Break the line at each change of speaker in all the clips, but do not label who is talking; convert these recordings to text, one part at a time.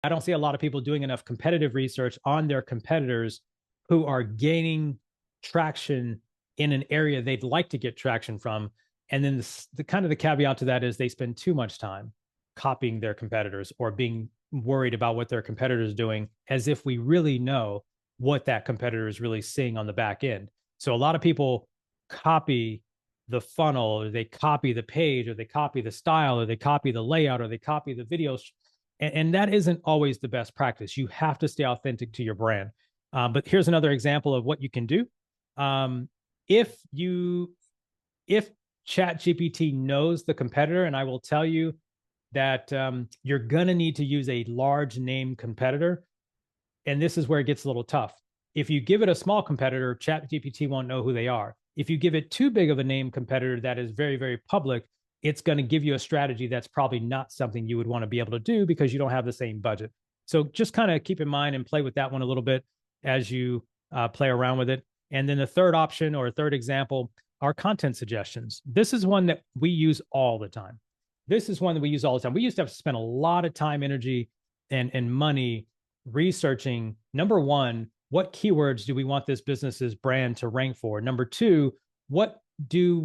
I don't see a lot of people doing enough competitive research on their competitors who are gaining traction in an area they'd like to get traction from. And then the kind of the caveat to that is they spend too much time copying their competitors or being worried about what their competitors doing, as if we really know what that competitor is really seeing on the back end. So a lot of people copy the funnel, or they copy the page, or they copy the style, or they copy the layout, or they copy the videos. And that isn't always the best practice. You have to stay authentic to your brand. But here's another example of what you can do. Um, if you if ChatGPT knows the competitor, and I will tell you that you're gonna need to use a large name competitor, and this is where it gets a little tough. If you give it a small competitor, ChatGPT won't know who they are. If you give it too big of a name competitor that is very, very public, it's going to give you a strategy that's probably not something you would want to be able to do because you don't have the same budget. So just kind of keep in mind and play with that one a little bit as you play around with it. And then the third option or third example are content suggestions. This is one that we use all the time. This is one that we use all the time. We used to have to spend a lot of time, energy, and money researching, number one, what keywords do we want this business's brand to rank for? Number two, where do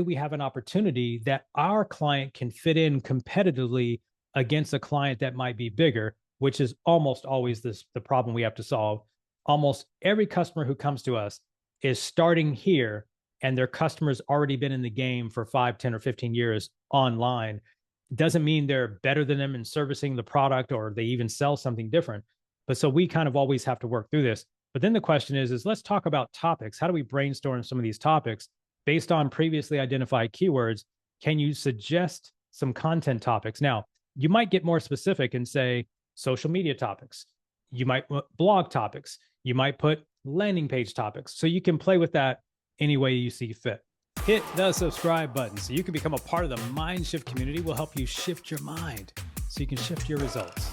we have an opportunity that our client can fit in competitively against a client that might be bigger, which is almost always the problem we have to solve. Almost every customer who comes to us is starting here, and their customer's already been in the game for 5, 10, or 15 years online. Doesn't mean they're better than them in servicing the product or they even sell something different. But so we kind of always have to work through this. But then the question is let's talk about topics. How do we brainstorm some of these topics based on previously identified keywords? Can you suggest some content topics? Now, you might get more specific and say social media topics. You might blog topics. You might put landing page topics. So you can play with that any way you see fit. Hit the subscribe button so you can become a part of the MindShift community. We'll help you shift your mind so you can shift your results.